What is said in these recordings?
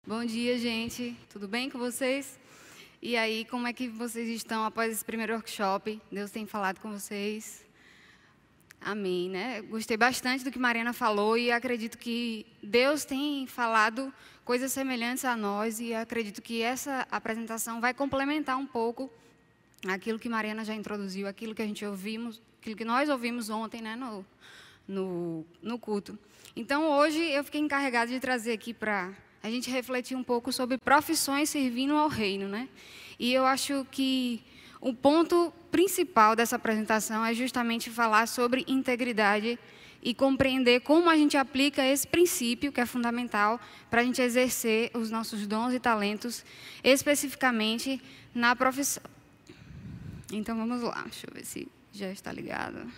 Bom dia, gente. Tudo bem com vocês? E aí, como é que vocês estão após esse primeiro workshop? Deus tem falado com vocês? Amém, né? Gostei bastante do que Mariana falou e acredito que Deus tem falado coisas semelhantes a nós e acredito que essa apresentação vai complementar um pouco aquilo que Mariana já introduziu, aquilo que a gente ouvimos, aquilo que nós ouvimos ontem, né, no culto. Então, hoje eu fiquei encarregada de trazer aqui para a gente refletir um pouco sobre profissões servindo ao reino, né? E eu acho que o ponto principal dessa apresentação é justamente falar sobre integridade e compreender como a gente aplica esse princípio, que é fundamental, para a gente exercer os nossos dons e talentos, especificamente na profissão. Então, vamos lá. Deixa eu ver se já está ligado.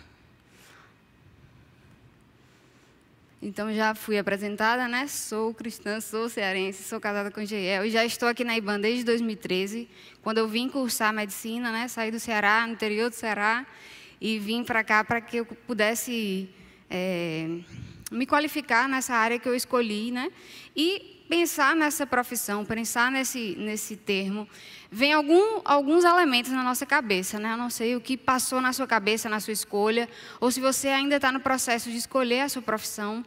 Então, já fui apresentada, né? Sou cristã, sou cearense, sou casada com Geiel e já estou aqui na IBAN desde 2013, quando eu vim cursar medicina, né? Saí do Ceará, no interior do Ceará, e vim para cá para que eu pudesse me qualificar nessa área que eu escolhi, né? E pensar nessa profissão, pensar nesse termo, vem alguns elementos na nossa cabeça, né? Eu não sei o que passou na sua cabeça, na sua escolha, ou se você ainda está no processo de escolher a sua profissão.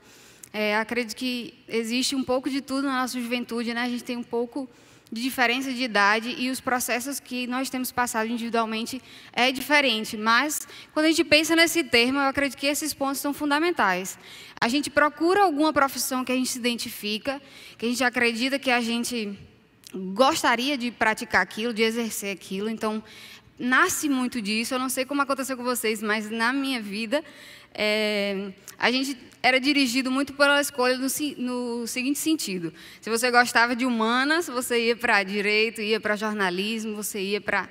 Acredito que existe um pouco de tudo na nossa juventude, né? A gente tem um pouco de diferença de idade e os processos que nós temos passado individualmente é diferente. Mas, quando a gente pensa nesse termo, eu acredito que esses pontos são fundamentais. A gente procura alguma profissão que a gente se identifica, que a gente acredita que a gente gostaria de praticar aquilo, de exercer aquilo. Então, nasce muito disso. Eu não sei como aconteceu com vocês, mas na minha vida, a gente era dirigido muito pela escolha no seguinte sentido. Se você gostava de humanas, você ia para direito, ia para jornalismo, você ia para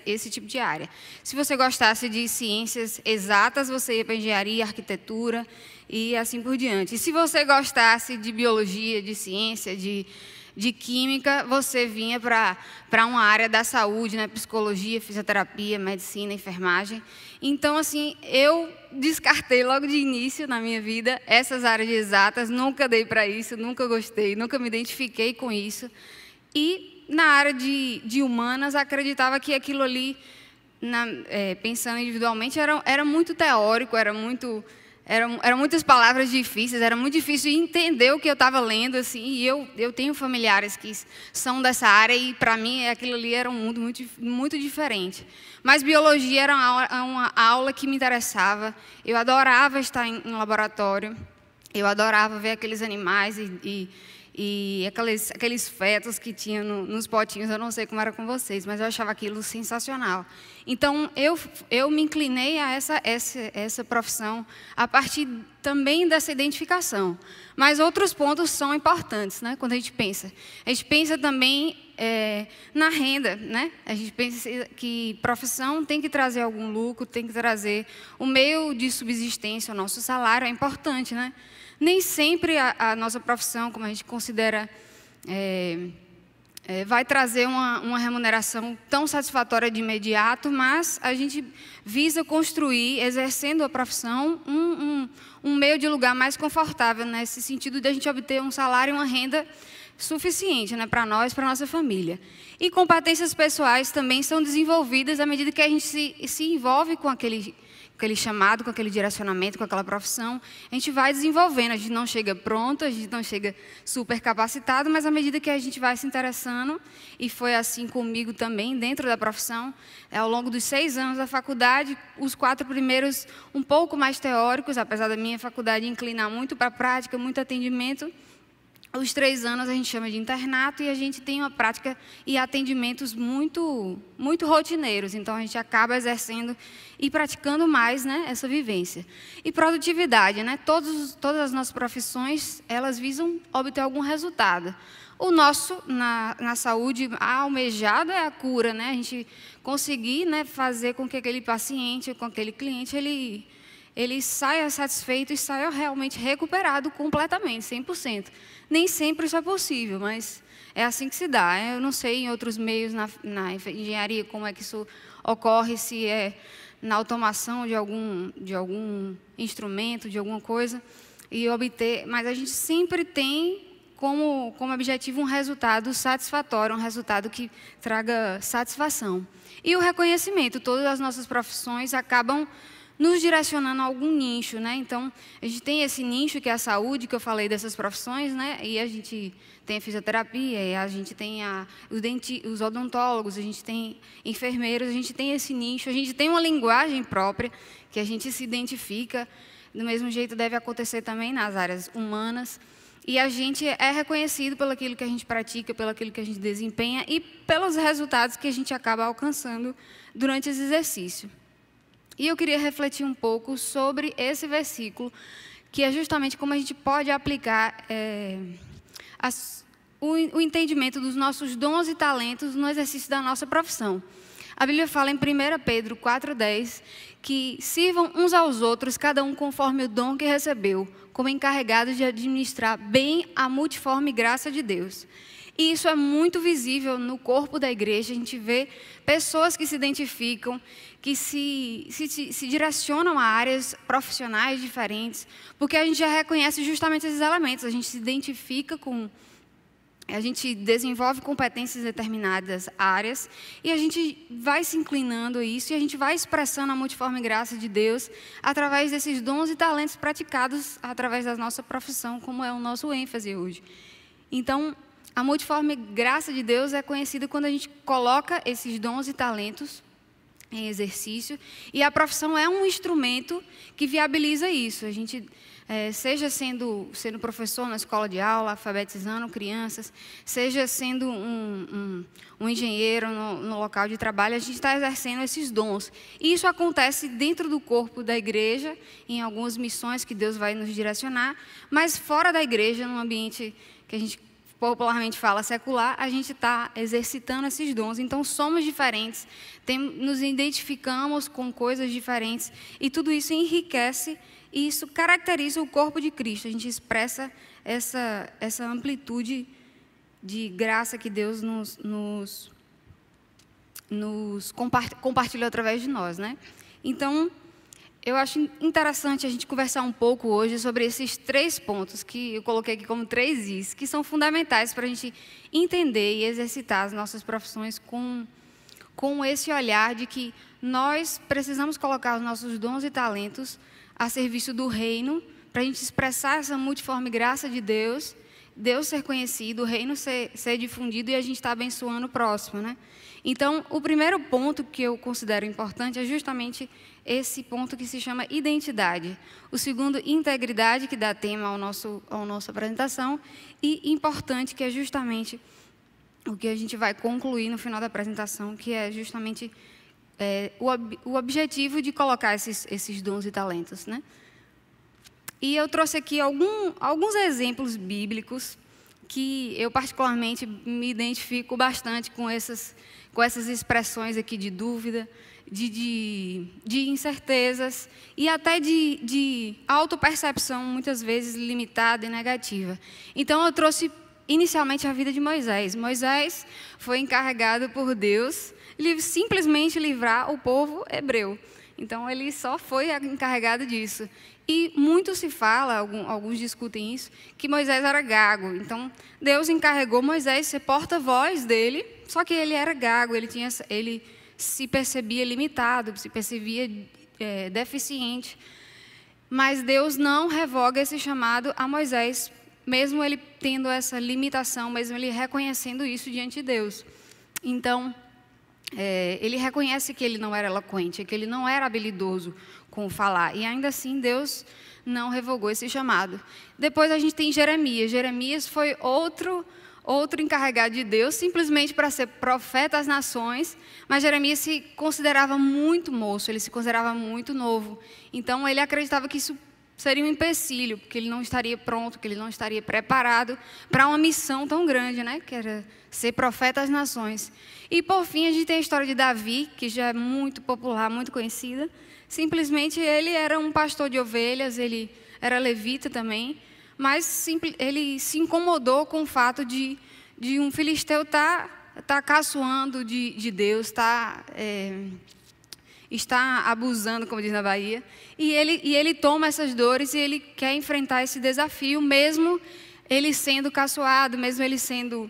esse tipo de área. Se você gostasse de ciências exatas, você ia para engenharia, arquitetura e assim por diante. E se você gostasse de biologia, de ciência, de química, você vinha para uma área da saúde, né? Psicologia, fisioterapia, medicina, enfermagem. Então, assim, eu descartei logo de início na minha vida essas áreas de exatas, nunca dei para isso, nunca gostei, nunca me identifiquei com isso. E na área de humanas, acreditava que aquilo ali, pensando individualmente, era muito teórico, eram muitas palavras difíceis, era muito difícil entender o que eu estava lendo, assim, e eu tenho familiares que são dessa área e, para mim, aquilo ali era um mundo muito, muito diferente. Mas biologia era uma aula que me interessava, eu adorava estar em laboratório, eu adorava ver aqueles animais e aqueles fetos que tinha nos potinhos. Eu não sei como era com vocês, mas eu achava aquilo sensacional. Então, eu me inclinei a essa profissão a partir também dessa identificação. Mas outros pontos são importantes, né? Quando a gente pensa também na renda, né? A gente pensa que profissão tem que trazer algum lucro, tem que trazer um meio de subsistência. O nosso salário é importante, né? Nem sempre a nossa profissão, como a gente considera, vai trazer uma remuneração tão satisfatória de imediato, mas a gente visa construir, exercendo a profissão, um meio de lugar mais confortável, nesse sentido de a gente obter um salário e uma renda suficiente, né, para nós, para a nossa família. E competências pessoais também são desenvolvidas à medida que a gente se envolve com aquele chamado, com aquele direcionamento, com aquela profissão, a gente vai desenvolvendo. A gente não chega pronto, a gente não chega super capacitado, mas à medida que a gente vai se interessando, e foi assim comigo também, dentro da profissão, ao longo dos 6 anos da faculdade, os 4 primeiros um pouco mais teóricos, apesar da minha faculdade inclinar muito para a prática, muito atendimento. Os 3 anos a gente chama de internato e a gente tem uma prática e atendimentos muito, muito rotineiros. Então, a gente acaba exercendo e praticando mais, né, essa vivência. E produtividade, né? Todas as nossas profissões, elas visam obter algum resultado. O nosso, na saúde, almejado é a cura, né? A gente conseguir, né, fazer com que aquele paciente, com aquele cliente, ele saia satisfeito e saia realmente recuperado completamente, 100%. Nem sempre isso é possível, mas é assim que se dá. Eu não sei em outros meios na engenharia como é que isso ocorre, se é na automação de algum instrumento, de alguma coisa, e obter. Mas a gente sempre tem como objetivo um resultado satisfatório, um resultado que traga satisfação. E o reconhecimento, todas as nossas profissões acabam nos direcionando a algum nicho, né? Então, a gente tem esse nicho que é a saúde, que eu falei dessas profissões, né? E a gente tem a fisioterapia, e a gente tem os odontólogos, a gente tem enfermeiros, a gente tem esse nicho, a gente tem uma linguagem própria que a gente se identifica. Do mesmo jeito deve acontecer também nas áreas humanas. E a gente é reconhecido pelo aquilo que a gente pratica, pelo aquilo que a gente desempenha e pelos resultados que a gente acaba alcançando durante esse exercício. E eu queria refletir um pouco sobre esse versículo, que é justamente como a gente pode aplicar o entendimento dos nossos dons e talentos no exercício da nossa profissão. A Bíblia fala em 1 Pedro 4,10 que sirvam uns aos outros, cada um conforme o dom que recebeu, como encarregados de administrar bem a multiforme graça de Deus. E isso é muito visível no corpo da igreja. A gente vê pessoas que se identificam, que se direcionam a áreas profissionais diferentes, porque a gente já reconhece justamente esses elementos. A gente se identifica com... A gente desenvolve competências em determinadas áreas e a gente vai se inclinando a isso e a gente vai expressando a multiforme graça de Deus através desses dons e talentos praticados através da nossa profissão, como é o nosso ênfase hoje. Então, a multiforme graça de Deus é conhecida quando a gente coloca esses dons e talentos em exercício, e a profissão é um instrumento que viabiliza isso. A gente, seja sendo professor na escola de aula, alfabetizando crianças, seja sendo um engenheiro no local de trabalho, a gente está exercendo esses dons. E isso acontece dentro do corpo da igreja, em algumas missões que Deus vai nos direcionar, mas fora da igreja, num ambiente que a gente popularmente fala secular, a gente está exercitando esses dons. Então, somos diferentes, nos identificamos com coisas diferentes, e tudo isso enriquece, e isso caracteriza o corpo de Cristo. A gente expressa essa amplitude de graça que Deus nos compartilhou através de nós, né? Então, eu acho interessante a gente conversar um pouco hoje sobre esses 3 pontos que eu coloquei aqui como 3 Is, que são fundamentais para a gente entender e exercitar as nossas profissões com esse olhar de que nós precisamos colocar os nossos dons e talentos a serviço do reino, para a gente expressar essa multiforme graça de Deus, Deus ser conhecido, o reino ser difundido e a gente estar abençoando o próximo, né? Então, o primeiro ponto que eu considero importante é justamente esse ponto que se chama identidade. O segundo, integridade, que dá tema à nossa apresentação. E importante, que é justamente o que a gente vai concluir no final da apresentação, que é justamente o objetivo de colocar esses dons e talentos, né? E eu trouxe aqui alguns exemplos bíblicos que eu particularmente me identifico bastante com essas expressões aqui de dúvida, de incertezas e até de autopercepção, muitas vezes limitada e negativa. Então, eu trouxe inicialmente a vida de Moisés. Moisés foi encarregado por Deus simplesmente livrar o povo hebreu. Então, ele só foi encarregado disso. E muito se fala, alguns discutem isso, que Moisés era gago. Então, Deus encarregou Moisés ser porta-voz dele, só que ele era gago, ele se percebia limitado, se percebia deficiente. Mas Deus não revoga esse chamado a Moisés, mesmo ele tendo essa limitação, mesmo ele reconhecendo isso diante de Deus. Então, ele reconhece que ele não era eloquente, que ele não era habilidoso com o falar. E ainda assim, Deus não revogou esse chamado. Depois a gente tem Jeremias. Jeremias foi outro encarregado de Deus, simplesmente para ser profeta às nações, mas Jeremias se considerava muito moço, ele se considerava muito novo. Então, ele acreditava que isso seria um empecilho, porque ele não estaria pronto, que ele não estaria preparado para uma missão tão grande, né? Que era ser profeta às nações. E, por fim, a gente tem a história de Davi, que já é muito popular, muito conhecida. Simplesmente, ele era um pastor de ovelhas, ele era levita também, mas ele se incomodou com o fato de um filisteu tá caçoando de Deus, está abusando, como diz na Bahia, e ele toma essas dores e ele quer enfrentar esse desafio, mesmo ele sendo caçoado, mesmo ele sendo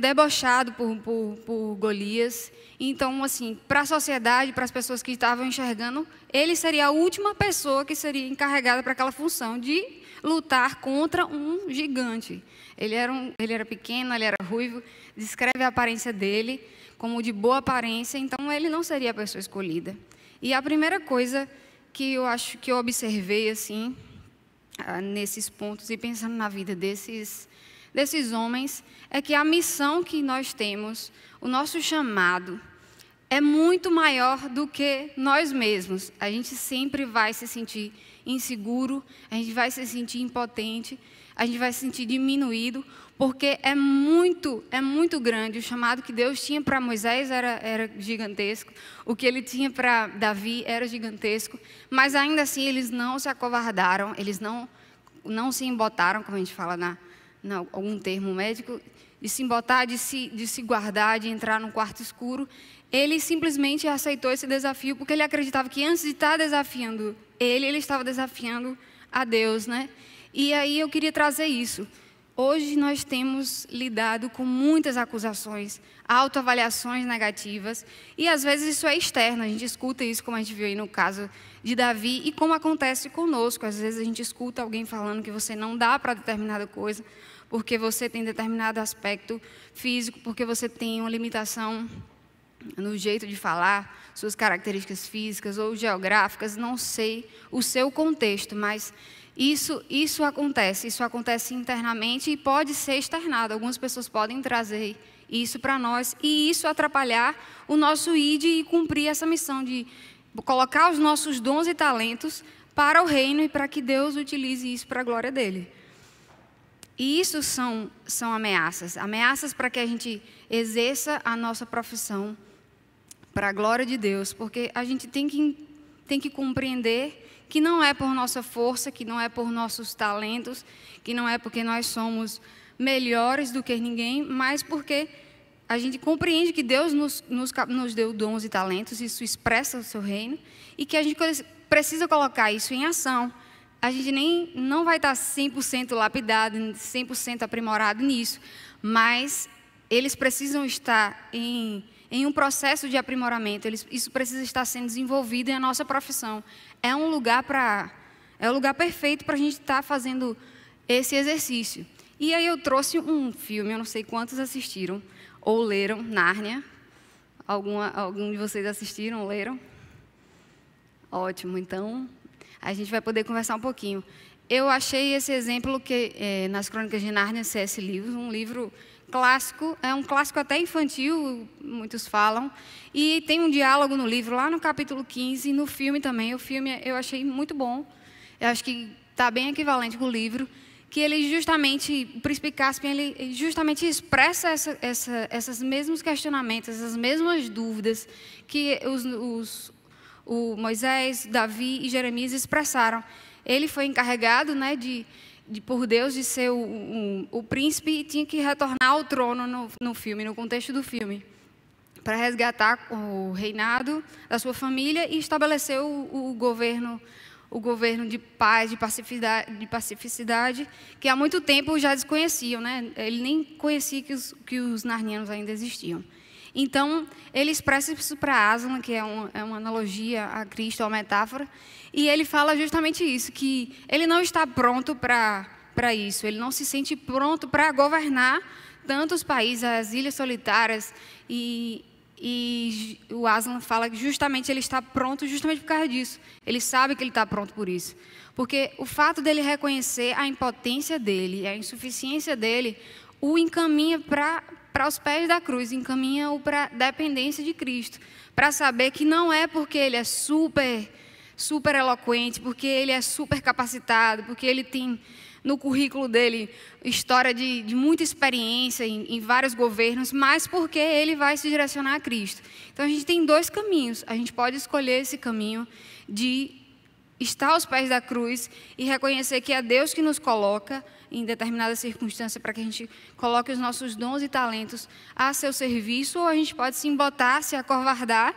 debochado por Golias. Então, assim, para a sociedade, para as pessoas que estavam enxergando, ele seria a última pessoa que seria encarregada para aquela função de lutar contra um gigante. Ele era pequeno, ele era ruivo, descreve a aparência dele como de boa aparência, então ele não seria a pessoa escolhida. E a primeira coisa que eu acho que eu observei, assim, nesses pontos e pensando na vida desses homens, é que a missão que nós temos, o nosso chamado, é muito maior do que nós mesmos. A gente sempre vai se sentir inseguro, a gente vai se sentir impotente, a gente vai se sentir diminuído, porque é muito grande. O chamado que Deus tinha para Moisés era gigantesco, o que ele tinha para Davi era gigantesco, mas ainda assim eles não se acovardaram, eles não se embotaram, como a gente fala algum termo médico, de se embotar, de se guardar, de entrar num quarto escuro. Ele simplesmente aceitou esse desafio porque ele acreditava que antes de estar desafiando ele estava desafiando a Deus, né? E aí eu queria trazer isso. Hoje nós temos lidado com muitas acusações, autoavaliações negativas, e às vezes isso é externo, a gente escuta isso, como a gente viu aí no caso de Davi, e como acontece conosco. Às vezes a gente escuta alguém falando que você não dá para determinada coisa, porque você tem determinado aspecto físico, porque você tem uma limitação no jeito de falar, suas características físicas ou geográficas, não sei o seu contexto, mas isso acontece internamente e pode ser externado. Algumas pessoas podem trazer isso para nós e isso atrapalhar o nosso id e cumprir essa missão de colocar os nossos dons e talentos para o reino e para que Deus utilize isso para a glória dele. E isso são ameaças para que a gente exerça a nossa profissão para a glória de Deus, porque a gente tem que compreender que não é por nossa força, que não é por nossos talentos, que não é porque nós somos melhores do que ninguém, mas porque a gente compreende que Deus nos deu dons e talentos, isso expressa o seu reino, e que a gente precisa colocar isso em ação. A gente não vai estar 100% lapidado, 100% aprimorado nisso, mas eles precisam estar em um processo de aprimoramento, isso precisa estar sendo desenvolvido em a nossa profissão. É o lugar perfeito para a gente estar fazendo esse exercício. E aí eu trouxe um filme, eu não sei quantos assistiram ou leram, Nárnia. Algum de vocês assistiram ou leram? Ótimo, então a gente vai poder conversar um pouquinho. Eu achei esse exemplo nas Crônicas de Nárnia, C.S. Lewis, um livro clássico, é um clássico até infantil, muitos falam, e tem um diálogo no livro, lá no capítulo 15, no filme também. O filme eu achei muito bom, eu acho que está bem equivalente com o livro, que ele justamente, o Príncipe Caspian, ele justamente expressa esses mesmos questionamentos, essas mesmas dúvidas que o Moisés, Davi e Jeremias expressaram. Ele foi encarregado, né, por Deus de ser o príncipe e tinha que retornar ao trono no filme, no contexto do filme, para resgatar o reinado da sua família e estabelecer o governo de paz, de pacificidade, que há muito tempo já desconheciam, né? Ele nem conhecia que os narnianos ainda existiam. Então, ele expressa isso para Aslan, que é uma analogia a Cristo, uma metáfora, e ele fala justamente isso, que ele não está pronto para isso, ele não se sente pronto para governar tantos países, as ilhas solitárias, e o Aslan fala que justamente ele está pronto justamente por causa disso. Ele sabe que ele está pronto por isso. Porque o fato dele reconhecer a impotência dele, a insuficiência dele, o encaminha para os pés da cruz, encaminha-o para a dependência de Cristo, para saber que não é porque ele é super eloquente, porque ele é super capacitado, porque ele tem no currículo dele história de muita experiência em vários governos, mas porque ele vai se direcionar a Cristo. Então a gente tem dois caminhos. A gente pode escolher esse caminho de estar aos pés da cruz e reconhecer que é Deus que nos coloca em determinada circunstância para que a gente coloque os nossos dons e talentos a seu serviço, ou a gente pode se embotar, se acovardar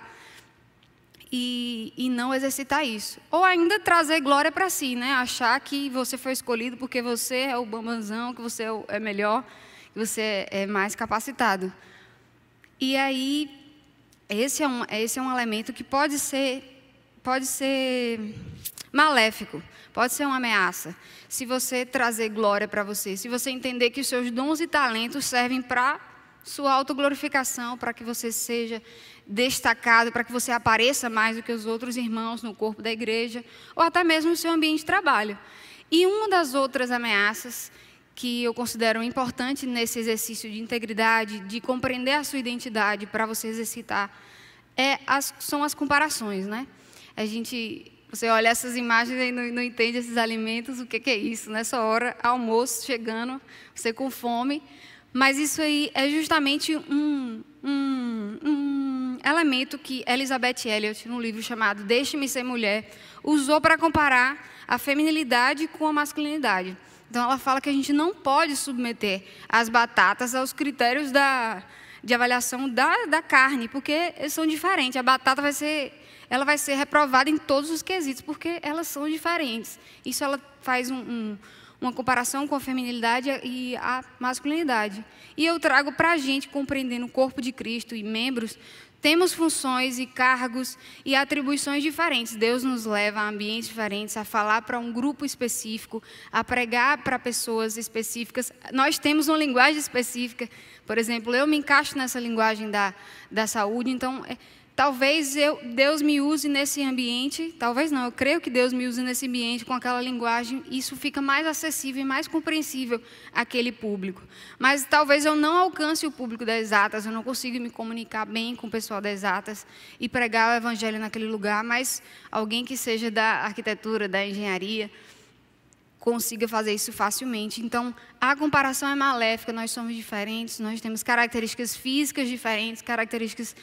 e não exercitar isso. Ou ainda trazer glória para si, né? Achar que você foi escolhido porque você é o bambazão, que você é melhor, que você é mais capacitado. E aí, esse é um elemento que pode ser maléfico, pode ser uma ameaça. Se você trazer glória para você, se você entender que os seus dons e talentos servem para sua autoglorificação, para que você seja destacado, para que você apareça mais do que os outros irmãos no corpo da igreja, ou até mesmo no seu ambiente de trabalho. E uma das outras ameaças que eu considero importante nesse exercício de integridade, de compreender a sua identidade para você exercitar, são as comparações, né? Você olha essas imagens e não entende esses alimentos, o que é isso? Nessa hora, almoço chegando, você com fome. Mas isso aí é justamente um elemento que Elizabeth Elliot, num livro chamado Deixe-me Ser Mulher, usou para comparar a feminilidade com a masculinidade. Então, ela fala que a gente não pode submeter as batatas aos critérios de avaliação da carne, porque eles são diferentes. A batata ela vai ser reprovada em todos os quesitos, porque elas são diferentes. Isso ela faz uma comparação com a feminilidade e a masculinidade. E eu trago para a gente, compreendendo o corpo de Cristo e membros, temos funções e cargos e atribuições diferentes. Deus nos leva a ambientes diferentes, a falar para um grupo específico, a pregar para pessoas específicas. Nós temos uma linguagem específica. Por exemplo, eu me encaixo nessa linguagem da saúde, então talvez Deus me use nesse ambiente, talvez não, eu creio que Deus me use nesse ambiente com aquela linguagem, e isso fica mais acessível e mais compreensível àquele público. Mas talvez eu não alcance o público das exatas, eu não consiga me comunicar bem com o pessoal das exatas e pregar o evangelho naquele lugar, mas alguém que seja da arquitetura, da engenharia, consiga fazer isso facilmente. Então, a comparação é maléfica, nós somos diferentes, nós temos características físicas diferentes, características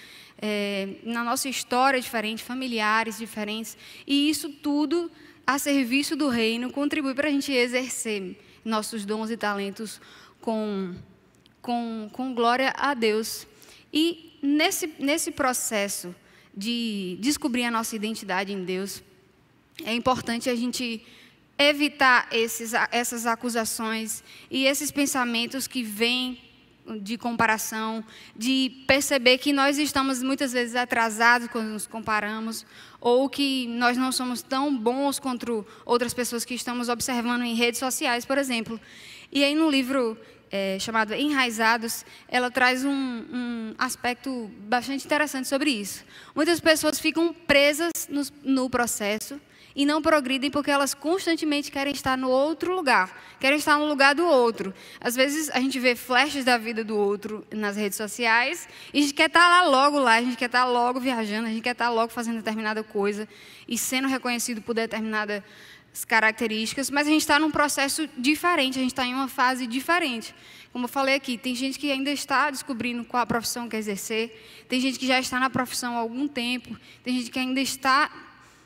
na nossa história diferentes, familiares diferentes, e isso tudo, a serviço do reino, contribui para a gente exercer nossos dons e talentos com glória a Deus. E nesse processo de descobrir a nossa identidade em Deus, é importante a gente evitar essas acusações e esses pensamentos que vêm de comparação, de perceber que nós estamos muitas vezes atrasados quando nos comparamos, ou que nós não somos tão bons quanto outras pessoas que estamos observando em redes sociais, por exemplo. E aí no livro chamado Enraizados, ela traz um aspecto bastante interessante sobre isso. Muitas pessoas ficam presas no processo e não progridem porque elas constantemente querem estar no outro lugar, querem estar no lugar do outro. Às vezes a gente vê flashes da vida do outro nas redes sociais e a gente quer estar lá, a gente quer estar logo viajando, a gente quer estar logo fazendo determinada coisa e sendo reconhecido por determinadas características, mas a gente está num processo diferente, a gente está em uma fase diferente. Como eu falei aqui, tem gente que ainda está descobrindo qual a profissão que quer exercer, tem gente que já está na profissão há algum tempo, tem gente que ainda está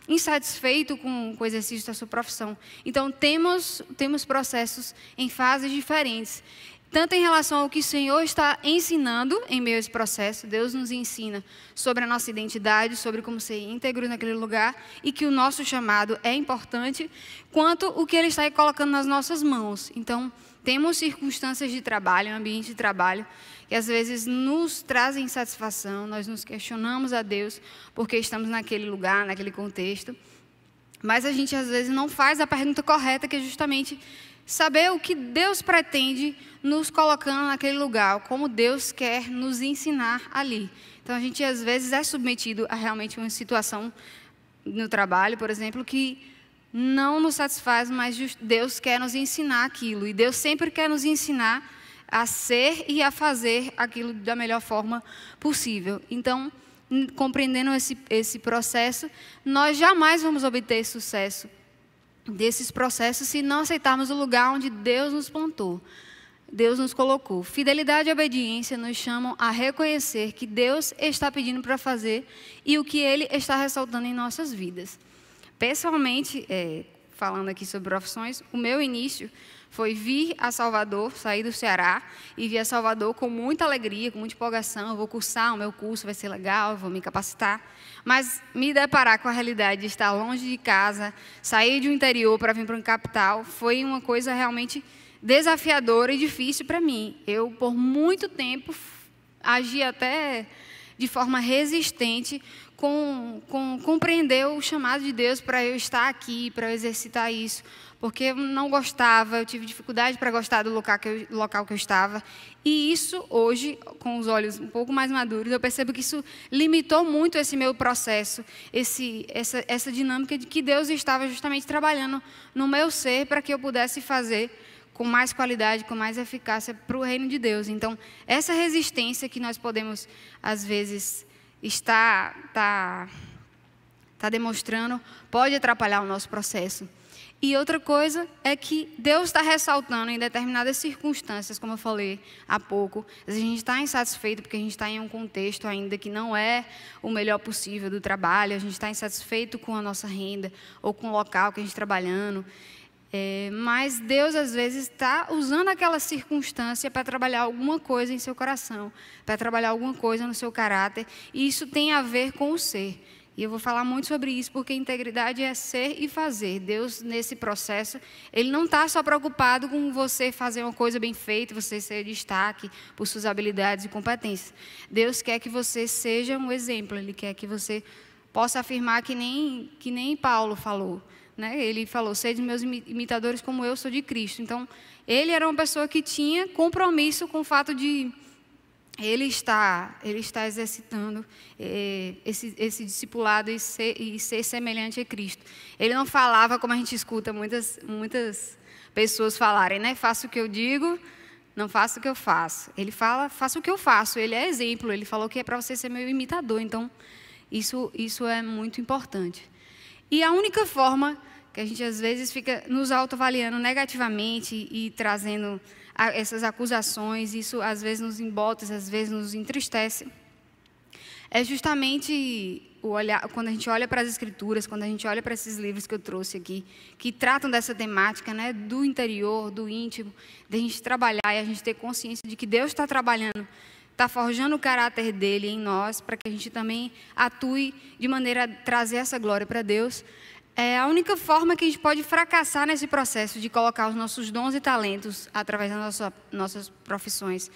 insatisfeito com o exercício da sua profissão. Então, temos processos em fases diferentes, tanto em relação ao que o Senhor está ensinando em meio a esse processo. Deus nos ensina sobre a nossa identidade, sobre como ser íntegro naquele lugar, e que o nosso chamado é importante, quanto o que Ele está colocando nas nossas mãos. Então, temos circunstâncias de trabalho, um ambiente de trabalho, que às vezes nos trazem insatisfação, nós nos questionamos a Deus porque estamos naquele lugar, naquele contexto, mas a gente às vezes não faz a pergunta correta, que é justamente saber o que Deus pretende nos colocando naquele lugar, como Deus quer nos ensinar ali. Então, a gente às vezes é submetido a realmente uma situação no trabalho, por exemplo, que não nos satisfaz, mas Deus quer nos ensinar aquilo. E Deus sempre quer nos ensinar a ser e a fazer aquilo da melhor forma possível. Então, compreendendo esse processo, nós jamais vamos obter sucesso desses processos se não aceitarmos o lugar onde Deus nos plantou, Deus nos colocou. Fidelidade e obediência nos chamam a reconhecer que Deus está pedindo para fazer e o que Ele está ressaltando em nossas vidas. Pessoalmente, falando aqui sobre profissões, o meu início foi vir a Salvador, sair do Ceará e vir a Salvador com muita alegria, com muita empolgação. Eu vou cursar o meu curso, vai ser legal, eu vou me capacitar. Mas me deparar com a realidade de estar longe de casa, sair de um interior para vir para uma capital, foi uma coisa realmente desafiadora e difícil para mim. Eu, por muito tempo, agi até de forma resistente com compreender o chamado de Deus para eu estar aqui, para eu exercitar isso, porque eu não gostava, eu tive dificuldade para gostar do local que eu estava. E isso, hoje, com os olhos um pouco mais maduros, eu percebo que isso limitou muito esse meu processo, essa dinâmica de que Deus estava justamente trabalhando no meu ser para que eu pudesse fazer com mais qualidade, com mais eficácia para o reino de Deus. Então, essa resistência que nós podemos, às vezes, estar demonstrando, pode atrapalhar o nosso processo. E outra coisa é que Deus está ressaltando em determinadas circunstâncias, como eu falei há pouco, a gente está insatisfeito porque a gente está em um contexto ainda que não é o melhor possível do trabalho, a gente está insatisfeito com a nossa renda ou com o local que a gente está trabalhando. Mas Deus, às vezes, está usando aquela circunstância para trabalhar alguma coisa em seu coração, para trabalhar alguma coisa no seu caráter, e isso tem a ver com o ser. E eu vou falar muito sobre isso, porque integridade é ser e fazer. Deus, nesse processo, Ele não está só preocupado com você fazer uma coisa bem feita, você ser destaque por suas habilidades e competências. Deus quer que você seja um exemplo, Ele quer que você possa afirmar que nem Paulo falou. Ele falou, sede meus imitadores como eu sou de Cristo. Então, ele era uma pessoa que tinha compromisso com o fato de ele está exercitando esse discipulado e ser semelhante a Cristo. Ele não falava como a gente escuta muitas pessoas falarem, né? Faço o que eu digo, não faço o que eu faço. Ele fala, faço o que eu faço. Ele é exemplo. Ele falou que é para você ser meu imitador. Então, isso é muito importante. E a única forma que a gente, às vezes, fica nos autoavaliando negativamente e trazendo essas acusações, isso, às vezes, nos embota, às vezes, nos entristece, é justamente quando a gente olha para as Escrituras, quando a gente olha para esses livros que eu trouxe aqui, que tratam dessa temática, né, do interior, do íntimo, de a gente trabalhar e a gente ter consciência de que Deus está trabalhando, está forjando o caráter dele em nós, para que a gente também atue de maneira a trazer essa glória para Deus. É a única forma que a gente pode fracassar nesse processo de colocar os nossos dons e talentos, através das nossas profissões,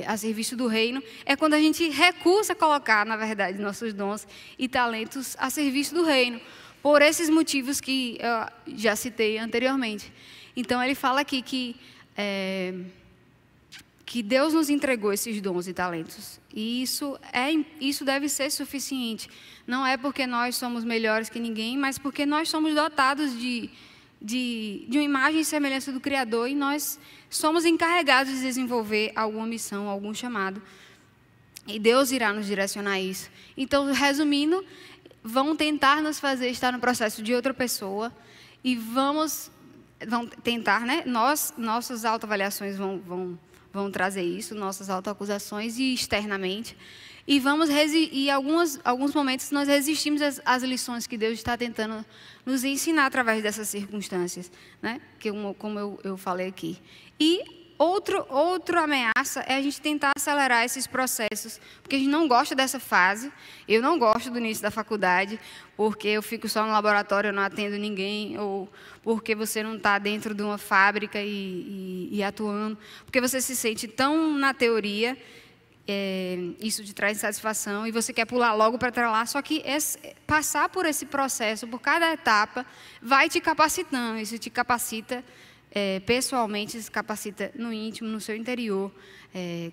a serviço do reino, é quando a gente recusa colocar, na verdade, nossos dons e talentos a serviço do reino, por esses motivos que eu já citei anteriormente. Então, ele fala aqui que Deus nos entregou esses dons e talentos. E isso deve ser suficiente. Não é porque nós somos melhores que ninguém, mas porque nós somos dotados de uma imagem e semelhança do Criador, e nós somos encarregados de desenvolver alguma missão, algum chamado. E Deus irá nos direcionar a isso. Então, resumindo, vão tentar nos fazer estar no processo de outra pessoa e vão tentar, né? Nossas autoavaliações vão trazer isso, nossas autoacusações e externamente. E em alguns momentos nós resistimos às lições que Deus está tentando nos ensinar através dessas circunstâncias, né? Como eu falei aqui. E outra ameaça é a gente tentar acelerar esses processos, porque a gente não gosta dessa fase. Eu não gosto do início da faculdade, porque eu fico só no laboratório, eu não atendo ninguém, ou porque você não está dentro de uma fábrica e atuando, porque você se sente tão na teoria, isso te traz insatisfação, e você quer pular logo para lá, só que passar por esse processo, por cada etapa, vai te capacitando, isso te capacita pessoalmente, se capacita no íntimo, no seu interior.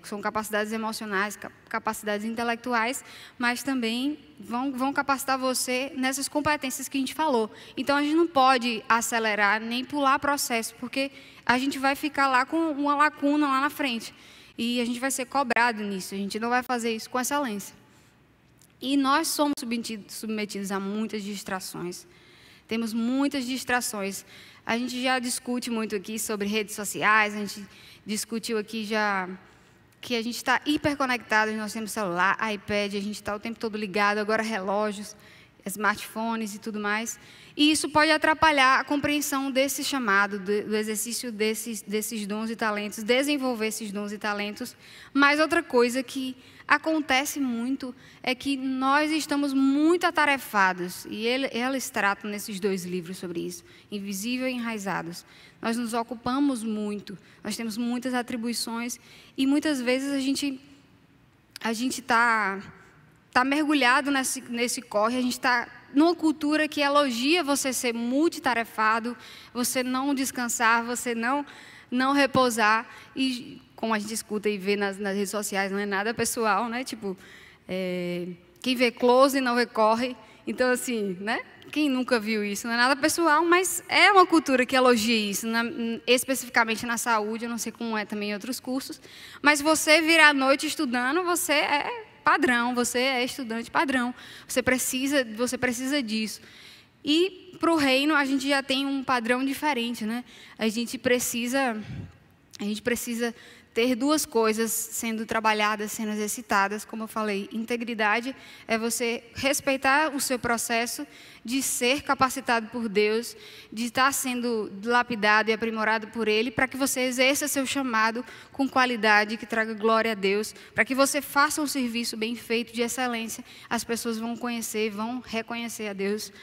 São capacidades emocionais, capacidades intelectuais, mas também vão capacitar você nessas competências que a gente falou. Então, a gente não pode acelerar nem pular processo, porque a gente vai ficar lá com uma lacuna lá na frente. E a gente vai ser cobrado nisso, a gente não vai fazer isso com excelência. E nós somos submetidos a muitas distrações. Temos muitas distrações. A gente já discute muito aqui sobre redes sociais, a gente discutiu aqui já que a gente está hiperconectado, nós temos celular, iPad, a gente está o tempo todo ligado, agora relógios. smartphones e tudo mais. E isso pode atrapalhar a compreensão desse chamado, do exercício desses dons e talentos, desenvolver esses dons e talentos. Mas outra coisa que acontece muito é que nós estamos muito atarefados, e eles tratam nesses 2 livros sobre isso, Invisível e Enraizados. Nós nos ocupamos muito, nós temos muitas atribuições, e muitas vezes a gente está mergulhado nesse corre, a gente está numa cultura que elogia você ser multitarefado, você não descansar, você não repousar. E como a gente escuta e vê nas redes sociais, não é nada pessoal, né? Tipo, quem vê close não vê corre. Então, assim, né? Quem nunca viu isso? Não é nada pessoal, mas é uma cultura que elogia isso, especificamente na saúde, eu não sei como é também em outros cursos. Mas você virar à noite estudando, você é padrão, você é estudante padrão, você precisa disso. E para o reino a gente já tem um padrão diferente, né? A gente precisa ter 2 coisas sendo trabalhadas, sendo exercitadas, como eu falei. Integridade é você respeitar o seu processo de ser capacitado por Deus, de estar sendo lapidado e aprimorado por Ele, para que você exerça seu chamado com qualidade, que traga glória a Deus, para que você faça um serviço bem feito, de excelência. As pessoas vão conhecer, vão reconhecer a Deus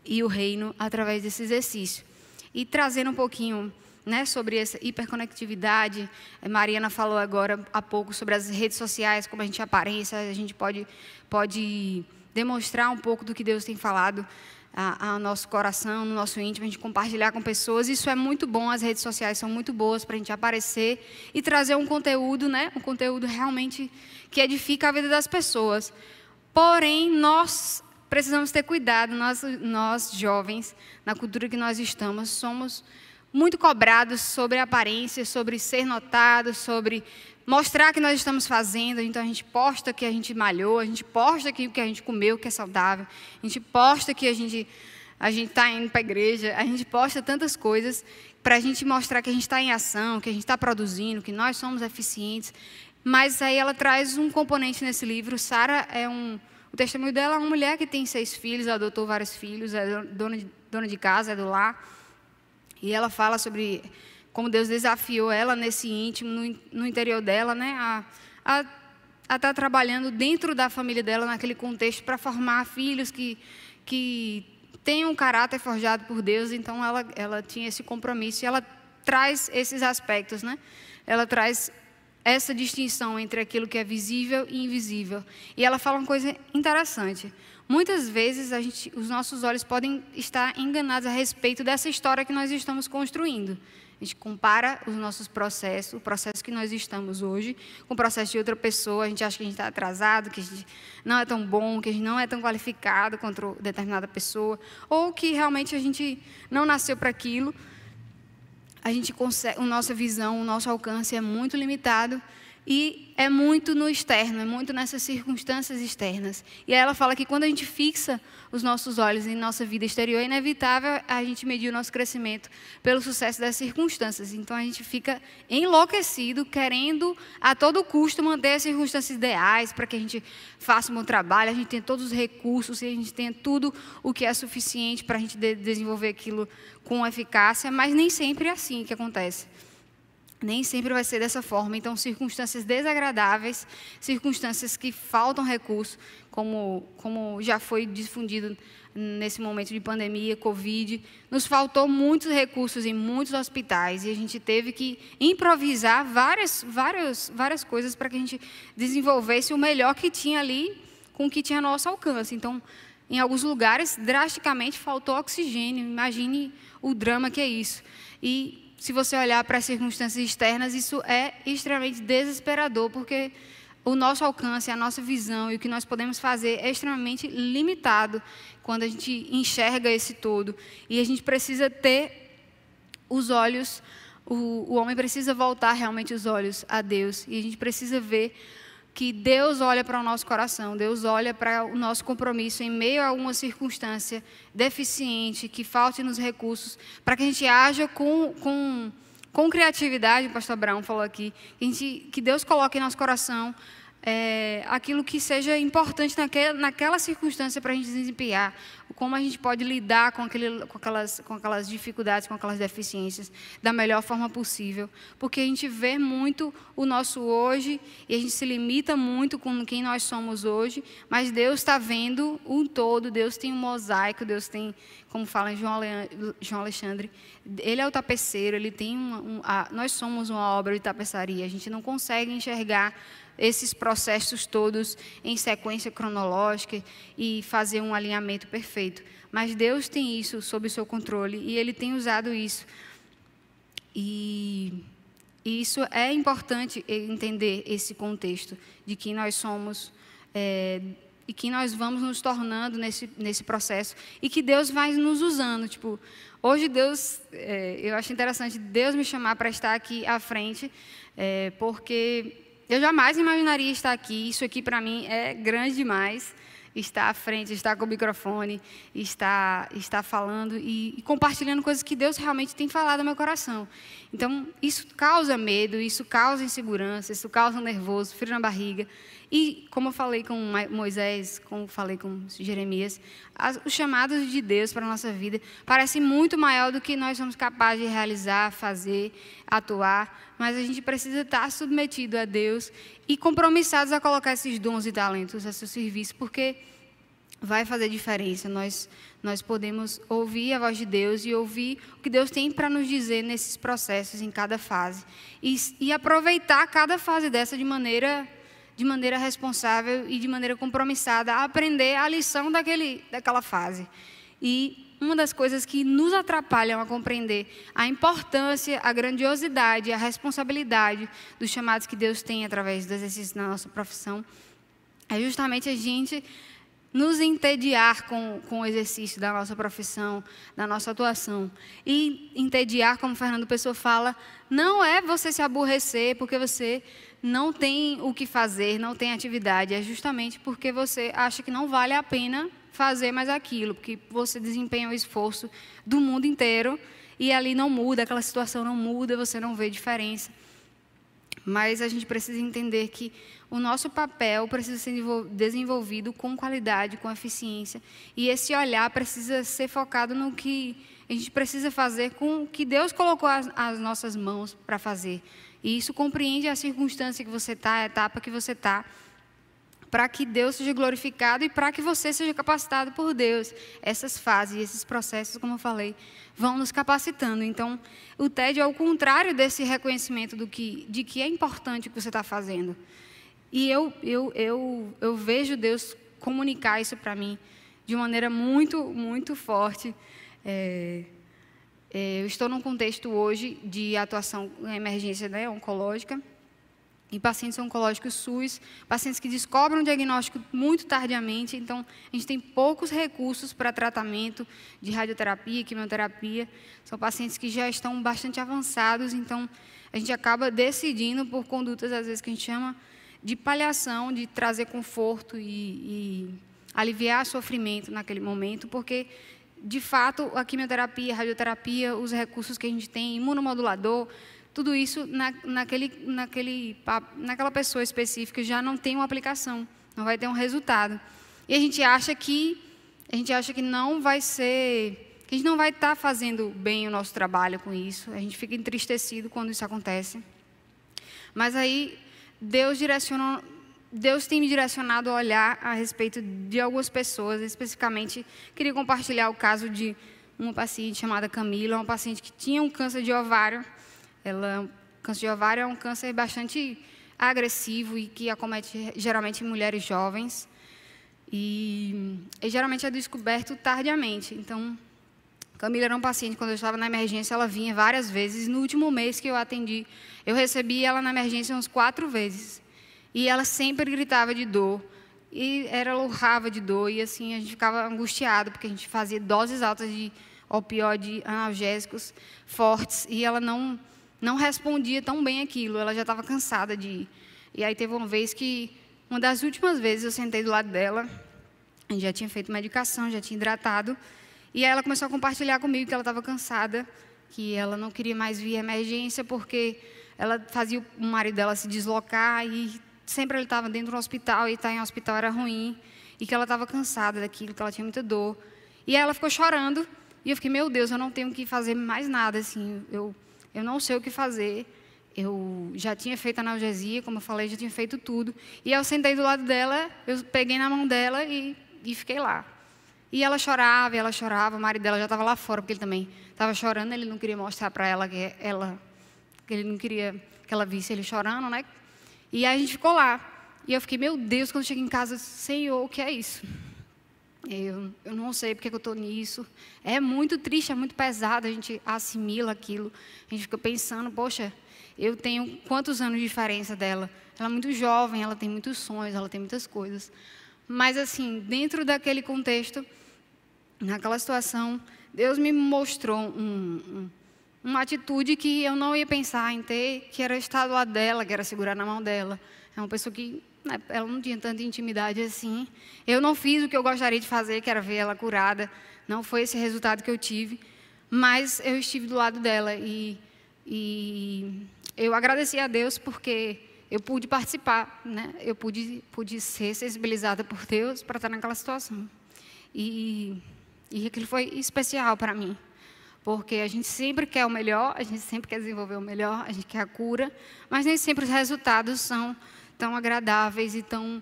e o reino através desse exercício. E trazendo um pouquinho, né, sobre essa hiperconectividade, Mariana falou agora há pouco sobre as redes sociais, como a gente aparência, a gente pode demonstrar um pouco do que Deus tem falado ao nosso coração, no nosso íntimo, a gente compartilhar com pessoas. Isso é muito bom, as redes sociais são muito boas para a gente aparecer e trazer um conteúdo, né, um conteúdo realmente que edifica a vida das pessoas. Porém, nós precisamos ter cuidado, nós jovens, na cultura que nós estamos, somos muito cobrados sobre a aparência, sobre ser notado, sobre mostrar que nós estamos fazendo. Então a gente posta que a gente malhou, a gente posta que a gente comeu, que é saudável, a gente posta que a gente está indo para a igreja, a gente posta tantas coisas para a gente mostrar que a gente está em ação, que a gente está produzindo, que nós somos eficientes. Mas aí ela traz um componente nesse livro. Sara o testemunho dela é uma mulher que tem 6 filhos, adotou vários filhos, é dona de casa, é do lar. E ela fala sobre como Deus desafiou ela nesse íntimo, no interior dela, né, a estar trabalhando dentro da família dela, naquele contexto, para formar filhos que tenham um caráter forjado por Deus. Então, ela tinha esse compromisso. E ela traz esses aspectos, né? Ela traz essa distinção entre aquilo que é visível e invisível. E ela fala uma coisa interessante. Muitas vezes, os nossos olhos podem estar enganados a respeito dessa história que nós estamos construindo. A gente compara os nossos processos, o processo que nós estamos hoje, com o processo de outra pessoa. A gente acha que a gente está atrasado, que a gente não é tão bom, que a gente não é tão qualificado contra determinada pessoa, ou que realmente a gente não nasceu para aquilo. A nossa visão, o nosso alcance é muito limitado. E é muito no externo, é muito nessas circunstâncias externas. E aí ela fala que quando a gente fixa os nossos olhos em nossa vida exterior, é inevitável a gente medir o nosso crescimento pelo sucesso das circunstâncias. Então a gente fica enlouquecido, querendo a todo custo manter as circunstâncias ideais para que a gente faça um bom trabalho, a gente tenha todos os recursos, e a gente tenha tudo o que é suficiente para a gente desenvolver aquilo com eficácia, mas nem sempre é assim que acontece. Nem sempre vai ser dessa forma. Então, circunstâncias desagradáveis, circunstâncias que faltam recursos, como já foi difundido nesse momento de pandemia, Covid, nos faltou muitos recursos em muitos hospitais e a gente teve que improvisar várias coisas para que a gente desenvolvesse o melhor que tinha ali com o que tinha ao nosso alcance. Então, em alguns lugares, drasticamente faltou oxigênio. Imagine o drama que é isso. E se você olhar para as circunstâncias externas, isso é extremamente desesperador, porque o nosso alcance, a nossa visão e o que nós podemos fazer é extremamente limitado quando a gente enxerga esse todo. E a gente precisa ter os olhos, o homem precisa voltar realmente os olhos a Deus. E a gente precisa ver que Deus olha para o nosso coração, Deus olha para o nosso compromisso em meio a alguma circunstância deficiente, que falte nos recursos, para que a gente haja com criatividade. O pastor Abraão falou aqui, que Deus coloque em nosso coração aquilo que seja importante naquela circunstância para a gente desempenhar, como a gente pode lidar com aquelas dificuldades, com aquelas deficiências, da melhor forma possível. Porque a gente vê muito o nosso hoje e a gente se limita muito com quem nós somos hoje, mas Deus está vendo um todo, Deus tem um mosaico, Deus tem, como fala em João Alexandre, Ele é o tapeceiro, Ele tem nós somos uma obra de tapeçaria, a gente não consegue enxergar esses processos todos em sequência cronológica e fazer um alinhamento perfeito. Mas Deus tem isso sob o seu controle e Ele tem usado isso. E isso é importante entender esse contexto de que nós somos e que nós vamos nos tornando nesse processo e que Deus vai nos usando. Tipo, hoje Deus, eu acho interessante Deus me chamar para estar aqui à frente, porque eu jamais imaginaria estar aqui. Isso aqui, para mim, é grande demais. Estar à frente, estar com o microfone, estar falando e compartilhando coisas que Deus realmente tem falado no meu coração. Então, isso causa medo, isso causa insegurança, isso causa nervoso, frio na barriga. E, como eu falei com Moisés, como falei com Jeremias, os chamados de Deus para a nossa vida parecem muito maior do que nós somos capazes de realizar, fazer, atuar. Mas a gente precisa estar submetido a Deus e compromissados a colocar esses dons e talentos a seu serviço, porque vai fazer diferença. Nós podemos ouvir a voz de Deus e ouvir o que Deus tem para nos dizer nesses processos, em cada fase. E aproveitar cada fase dessa de maneira responsável e de maneira compromissada, a aprender a lição daquela fase. E uma das coisas que nos atrapalham a compreender a importância, a grandiosidade, a responsabilidade dos chamados que Deus tem através do exercício da nossa profissão é justamente a gente nos entediar com o exercício da nossa profissão, da nossa atuação. E entediar, como Fernando Pessoa fala, não é você se aborrecer porque você não tem o que fazer, não tem atividade. É justamente porque você acha que não vale a pena fazer mais aquilo, porque você desempenha o esforço do mundo inteiro e ali não muda, aquela situação não muda, você não vê diferença. Mas a gente precisa entender que o nosso papel precisa ser desenvolvido com qualidade, com eficiência, e esse olhar precisa ser focado no que a gente precisa fazer com o que Deus colocou as nossas mãos para fazer. E isso compreende a circunstância que você está, a etapa que você está, para que Deus seja glorificado e para que você seja capacitado por Deus. Essas fases, esses processos, como eu falei, vão nos capacitando. Então, o TED é o contrário desse reconhecimento de que é importante o que você está fazendo. E eu vejo Deus comunicar isso para mim de maneira muito, muito forte. Eu estou num contexto hoje de atuação em emergência, né, oncológica, em pacientes oncológicos SUS, pacientes que descobrem o diagnóstico muito tardiamente. Então, a gente tem poucos recursos para tratamento de radioterapia, quimioterapia. São pacientes que já estão bastante avançados, então a gente acaba decidindo por condutas, às vezes, que a gente chama de paliação, de trazer conforto e aliviar sofrimento naquele momento, porque, de fato, a quimioterapia, a radioterapia, os recursos que a gente tem, imunomodulador, tudo isso naquela pessoa específica já não tem uma aplicação, não vai ter um resultado. E a gente acha que não vai ser, que a gente não vai estar fazendo bem o nosso trabalho com isso. A gente fica entristecido quando isso acontece. Mas aí Deus tem me direcionado a olhar a respeito de algumas pessoas. Especificamente, queria compartilhar o caso de uma paciente chamada Camila, uma paciente que tinha um câncer de ovário. Câncer de ovário é um câncer bastante agressivo e que acomete geralmente mulheres jovens e geralmente é descoberto tardiamente. Então, Camila era um paciente, quando eu estava na emergência, ela vinha várias vezes. No último mês que eu atendi, eu recebi ela na emergência uns 4 vezes. E ela sempre gritava de dor, e ela urrava de dor, e assim, a gente ficava angustiado, porque a gente fazia doses altas de opioide, analgésicos fortes, e ela não respondia tão bem aquilo, ela já estava cansada de ir. E aí teve uma vez que, uma das últimas vezes, eu sentei do lado dela, a gente já tinha feito medicação, já tinha hidratado, e aí ela começou a compartilhar comigo que ela estava cansada, que ela não queria mais vir à emergência, porque ela fazia o marido dela se deslocar e sempre ele estava dentro do hospital e estar em hospital era ruim, e que ela estava cansada daquilo, que ela tinha muita dor. E aí ela ficou chorando, e eu fiquei, meu Deus, eu não tenho que fazer mais nada, assim, eu não sei o que fazer. Eu já tinha feito analgesia, como eu falei, já tinha feito tudo. E eu sentei do lado dela, eu peguei na mão dela e fiquei lá. E ela chorava, o marido dela já estava lá fora, porque ele também estava chorando, ele não queria mostrar para ela que ele não queria que ela visse ele chorando, né? E aí a gente ficou lá. E eu fiquei, meu Deus, quando eu cheguei em casa, Senhor, o que é isso? Eu não sei porque que eu estou nisso. É muito triste, é muito pesado, a gente assimila aquilo. A gente fica pensando, poxa, eu tenho quantos anos de diferença dela? Ela é muito jovem, ela tem muitos sonhos, ela tem muitas coisas. Mas, assim, dentro daquele contexto, naquela situação, Deus me mostrou uma atitude que eu não ia pensar em ter, que era estar do lado dela, que era segurar na mão dela. É uma pessoa que ela não tinha tanta intimidade assim. Eu não fiz o que eu gostaria de fazer, que era ver ela curada. Não foi esse resultado que eu tive. Mas eu estive do lado dela e eu agradeci a Deus porque eu pude participar, né? Eu pude ser sensibilizada por Deus para estar naquela situação. E aquilo foi especial para mim. Porque a gente sempre quer o melhor, a gente sempre quer desenvolver o melhor, a gente quer a cura, mas nem sempre os resultados são tão agradáveis e tão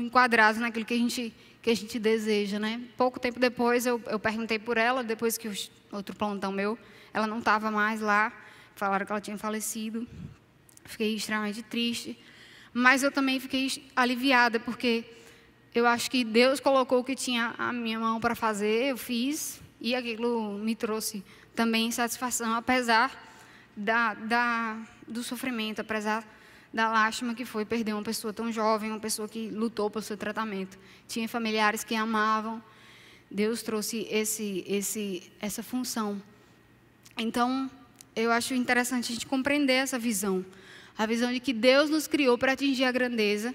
enquadrados naquilo que a gente deseja, né? Pouco tempo depois, eu perguntei por ela, depois que outro plantão meu, ela não estava mais lá, falaram que ela tinha falecido. Fiquei extremamente triste, mas eu também fiquei aliviada, porque eu acho que Deus colocou o que tinha a minha mão para fazer, eu fiz, e aquilo me trouxe também satisfação, apesar do sofrimento, apesar da lástima que foi perder uma pessoa tão jovem, uma pessoa que lutou pelo seu tratamento. Tinha familiares que amavam. Deus trouxe essa função. Então, eu acho interessante a gente compreender essa visão. A visão de que Deus nos criou para atingir a grandeza,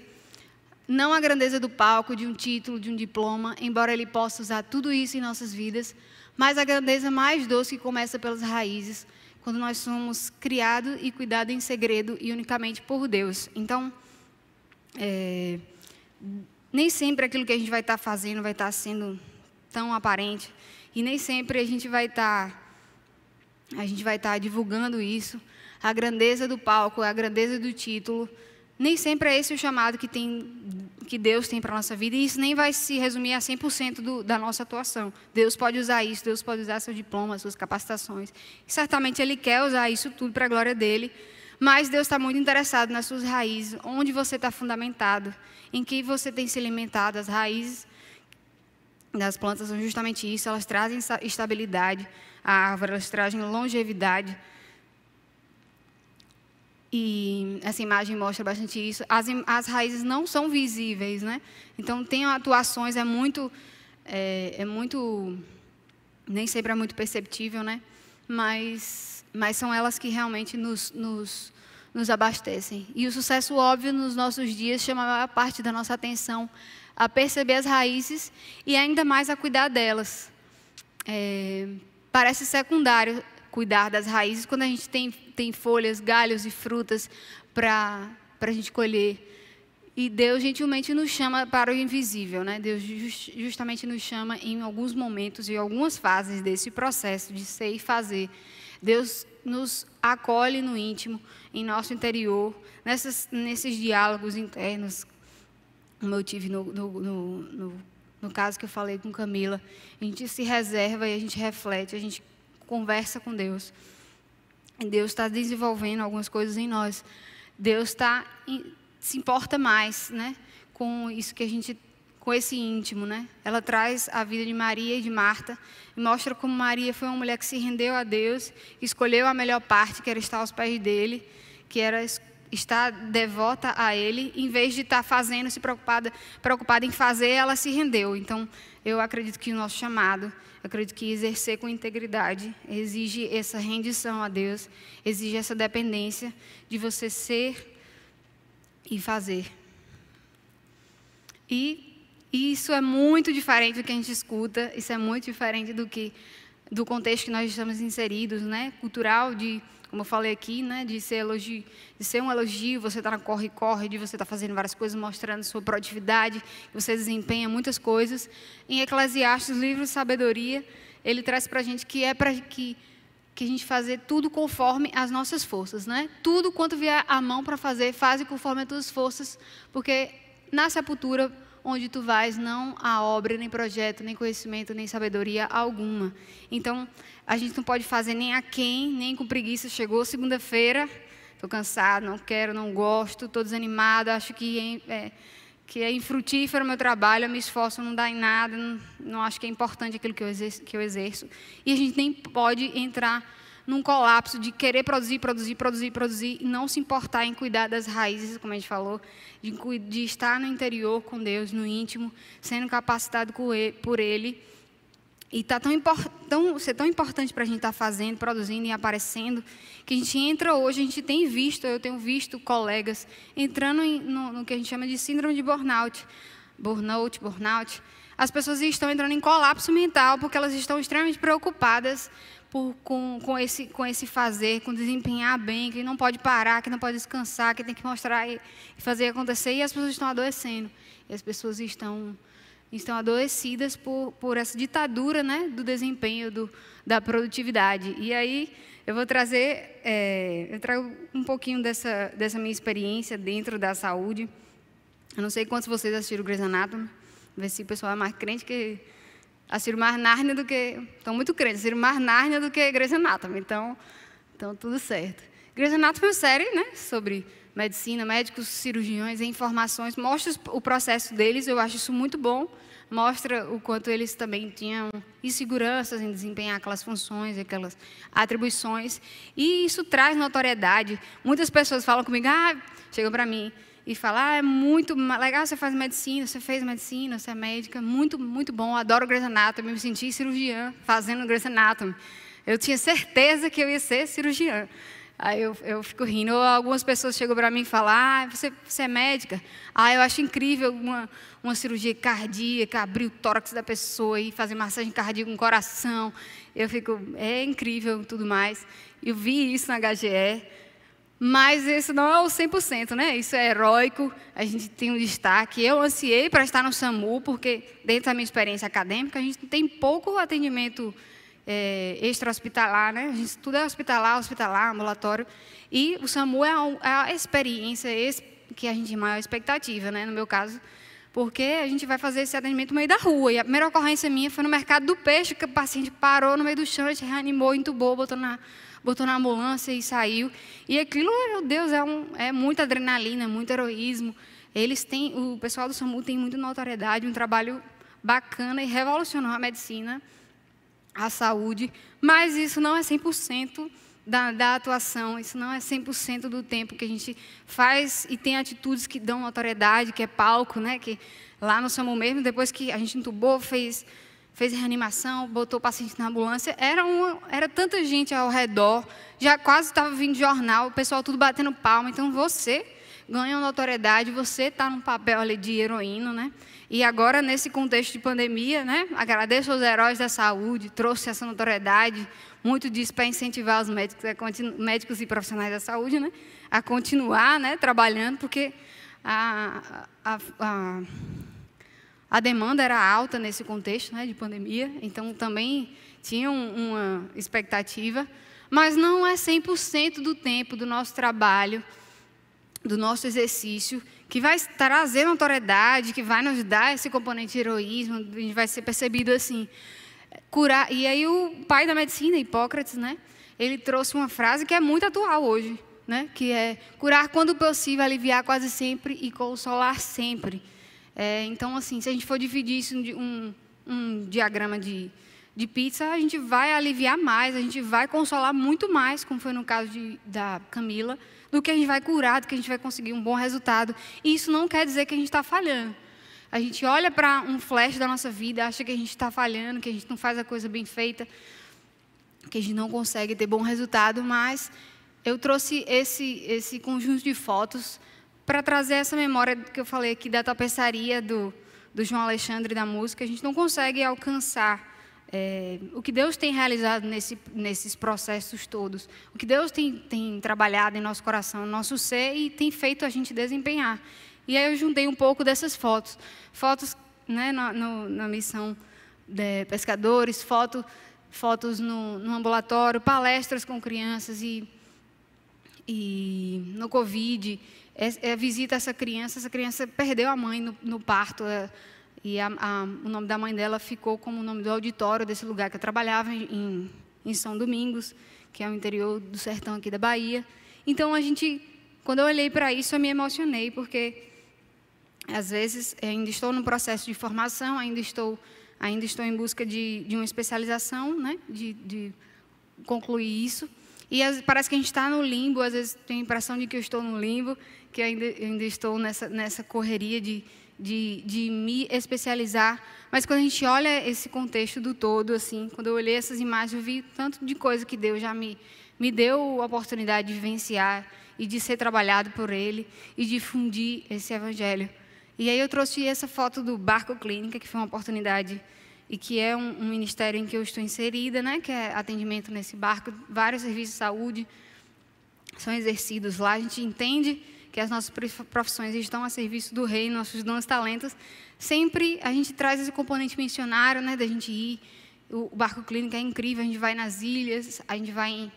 não a grandeza do palco, de um título, de um diploma, embora Ele possa usar tudo isso em nossas vidas, mas a grandeza mais doce que começa pelas raízes, quando nós somos criados e cuidados em segredo e unicamente por Deus. Então, nem sempre aquilo que a gente vai estar fazendo vai estar sendo tão aparente, e nem sempre a gente vai estar divulgando isso. A grandeza do palco, a grandeza do título, nem sempre é esse o chamado que Deus tem para a nossa vida, e isso nem vai se resumir a 100% da nossa atuação. Deus pode usar isso, Deus pode usar seu diploma, suas capacitações. E certamente Ele quer usar isso tudo para a glória dEle, mas Deus está muito interessado nas suas raízes, onde você está fundamentado, em que você tem se alimentado. As raízes das plantas são justamente isso, elas trazem estabilidade, a árvore, elas trazem longevidade. E essa imagem mostra bastante isso. As raízes não são visíveis, né? Então, tem atuações, nem sempre é muito perceptível, né? Mas são elas que realmente nos abastecem. E o sucesso óbvio nos nossos dias chama a maior parte da nossa atenção a perceber as raízes e ainda mais a cuidar delas. Parece secundário cuidar das raízes quando a gente tem folhas, galhos e frutas para a gente colher. E Deus gentilmente nos chama para o invisível, né? Deus justamente nos chama em alguns momentos e algumas fases desse processo de ser e fazer. Deus nos acolhe no íntimo, em nosso interior, nesses diálogos internos, como eu tive no caso que eu falei com Camila. A gente se reserva e a gente reflete, a gente conversa com Deus. E Deus está desenvolvendo algumas coisas em nós. Deus se importa mais, né, com isso com esse íntimo, né? Ela traz a vida de Maria e de Marta e mostra como Maria foi uma mulher que se rendeu a Deus, escolheu a melhor parte, que era estar aos pés dele, que era estar devota a Ele, em vez de estar fazendo, se preocupada em fazer, ela se rendeu. Então, eu acredito que o nosso chamado, eu acredito que exercer com integridade exige essa rendição a Deus, exige essa dependência de você ser e fazer. E isso é muito diferente do que a gente escuta, isso é muito diferente do contexto que nós estamos inseridos, né? Cultural, de como eu falei aqui, né, de ser um elogio, você está na corre-corre, de você estar fazendo várias coisas, mostrando sua produtividade, que você desempenha muitas coisas. Em Eclesiastes, livro de sabedoria, ele traz para a gente que é para que a gente fazer tudo conforme as nossas forças, né? Tudo quanto vier à mão para fazer, faze conforme as tuas forças, porque na sepultura onde tu vais, não há obra, nem projeto, nem conhecimento, nem sabedoria alguma. Então, a gente não pode fazer nem aquém, nem com preguiça. Chegou segunda-feira, estou cansado, não quero, não gosto, estou desanimado, acho que é infrutífero o meu trabalho, eu me esforço, não dá em nada, não acho que é importante aquilo que eu exerço. E a gente nem pode entrar num colapso de querer produzir e não se importar em cuidar das raízes, como a gente falou, de estar no interior com Deus, no íntimo, sendo capacitado por Ele. E ser tão importante para a gente estar fazendo, produzindo e aparecendo, que a gente entra hoje, a gente tem visto, eu tenho visto colegas entrando no que a gente chama de síndrome de burnout. As pessoas estão entrando em colapso mental porque elas estão extremamente preocupadas com esse fazer, com desempenhar bem, que não pode parar, que não pode descansar, que tem que mostrar e fazer acontecer, e as pessoas estão adoecendo. E as pessoas estão adoecidas por essa ditadura, né, do desempenho, da produtividade. E aí eu vou trazer, eu trago um pouquinho dessa minha experiência dentro da saúde. Eu não sei quantos de vocês assistiram Grey's Anatomy, ver se o pessoal é mais crente que... Assistiram mais Nárnia do que... Estão muito crentes, assistiram mais Nárnia do que Grey's Anatomy, então tudo certo. Grey's Anatomy é uma série, né, sobre medicina, médicos, cirurgiões e informações, mostra o processo deles, eu acho isso muito bom, mostra o quanto eles também tinham inseguranças em desempenhar aquelas funções, aquelas atribuições, e isso traz notoriedade. Muitas pessoas falam comigo, chegam para mim e falam, é muito legal, você faz medicina, você fez medicina, você é médica, muito, muito bom, adoro Grey's Anatomy, me senti cirurgiã fazendo Grey's Anatomy. Eu tinha certeza que eu ia ser cirurgiã. Aí eu fico rindo. Ou algumas pessoas chegam para mim e falam, você é médica? Eu acho incrível uma cirurgia cardíaca, abrir o tórax da pessoa e fazer massagem cardíaca com o coração. Eu fico, é incrível tudo mais. Eu vi isso na HGE, mas isso não é o 100%, né? Isso é heróico, a gente tem um destaque. Eu ansiei para estar no SAMU, porque dentro da minha experiência acadêmica, a gente tem pouco atendimento extra-hospitalar, né? A gente, tudo é hospitalar, ambulatório. E o SAMU é a experiência que a gente tem maior expectativa, né? No meu caso, porque a gente vai fazer esse atendimento no meio da rua. E a primeira ocorrência minha foi no mercado do peixe, que o paciente parou no meio do chão, a gente reanimou, entubou, botou na ambulância e saiu. E aquilo, meu Deus, é muita adrenalina, muito heroísmo. O pessoal do SAMU tem muita notoriedade, um trabalho bacana e revolucionou a medicina, a saúde, mas isso não é 100% da atuação, isso não é 100% do tempo que a gente faz e tem atitudes que dão notoriedade, que é palco, né? Que lá no SAMU mesmo, depois que a gente entubou, fez reanimação, botou o paciente na ambulância, era tanta gente ao redor, já quase estava vindo jornal, o pessoal tudo batendo palma, então você ganha notoriedade, você está num papel ali de heroína, né? E agora, nesse contexto de pandemia, né, agradeço aos heróis da saúde, trouxe essa notoriedade, muito disso para incentivar os médicos e profissionais da saúde, né, a continuar, né, trabalhando, porque a demanda era alta nesse contexto, né, de pandemia, então também tinha uma expectativa, mas não é 100% do tempo do nosso trabalho, do nosso exercício, que vai trazer notoriedade, que vai nos dar esse componente de heroísmo, a gente vai ser percebido assim. Curar. E aí o pai da medicina, Hipócrates, né, ele trouxe uma frase que é muito atual hoje, né, que é curar quando possível, aliviar quase sempre e consolar sempre. Então, assim, se a gente for dividir isso em um diagrama de pizza, a gente vai aliviar mais, a gente vai consolar muito mais, como foi no caso da Camila, do que a gente vai curar, do que a gente vai conseguir um bom resultado. E isso não quer dizer que a gente está falhando. A gente olha para um flash da nossa vida, acha que a gente está falhando, que a gente não faz a coisa bem feita, que a gente não consegue ter bom resultado, mas eu trouxe esse conjunto de fotos para trazer essa memória que eu falei aqui da tapeçaria do João Alexandre da música. A gente não consegue alcançar o que Deus tem realizado nesses processos todos, o que Deus tem trabalhado em nosso coração, no nosso ser, e tem feito a gente desempenhar. E aí eu juntei um pouco dessas fotos, né, na missão de pescadores, fotos no ambulatório, palestras com crianças e no Covid, visita essa criança perdeu a mãe no parto, e o nome da mãe dela ficou como o nome do auditório desse lugar que eu trabalhava, em São Domingos, que é o interior do sertão aqui da Bahia. Então, quando eu olhei para isso, eu me emocionei, porque, às vezes, ainda estou no processo de formação, ainda estou em busca de uma especialização, né, de concluir isso. E parece que a gente está no limbo, às vezes tenho a impressão de que eu estou no limbo, que eu ainda estou nessa correria de me especializar. Mas quando a gente olha esse contexto do todo, assim, quando eu olhei essas imagens, eu vi tanto de coisa que Deus já me deu a oportunidade de vivenciar e de ser trabalhado por Ele e difundir esse Evangelho. E aí eu trouxe essa foto do Barco Clínica, que foi uma oportunidade e que é um ministério em que eu estou inserida, né, que é atendimento nesse barco. Vários serviços de saúde são exercidos lá. A gente entende que as nossas profissões estão a serviço do reino, nossos dons e talentos. Sempre a gente traz esse componente missionário, né, da gente ir. O Barco Clínica é incrível, a gente vai nas ilhas, a gente vai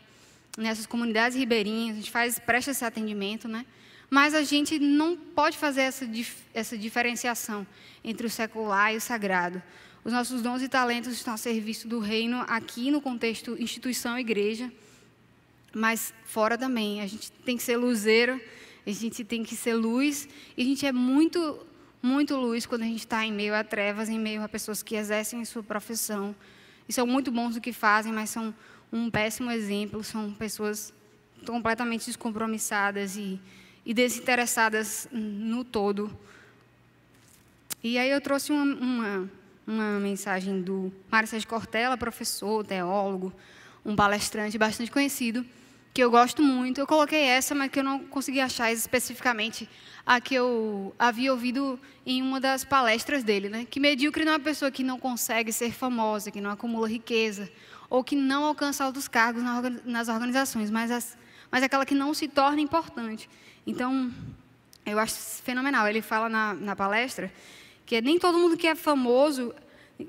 nessas comunidades ribeirinhas, a gente presta esse atendimento, né? Mas a gente não pode fazer essa diferenciação entre o secular e o sagrado. Os nossos dons e talentos estão a serviço do reino aqui no contexto instituição, igreja, mas fora também. A gente tem que ser luzeiro, a gente tem que ser luz, e a gente é muito, muito luz quando a gente está em meio a trevas, em meio a pessoas que exercem sua profissão, e são muito bons no que fazem, mas são um péssimo exemplo, são pessoas completamente descompromissadas e desinteressadas no todo. E aí eu trouxe uma mensagem do Mário Sérgio Cortella, professor, teólogo, um palestrante bastante conhecido, que eu gosto muito. Eu coloquei essa, mas que eu não consegui achar especificamente a que eu havia ouvido em uma das palestras dele, né? Que medíocre não é uma pessoa que não consegue ser famosa, que não acumula riqueza, ou que não alcança altos cargos nas organizações, mas aquela que não se torna importante. Então, eu acho fenomenal. Ele fala na palestra que nem todo mundo que é famoso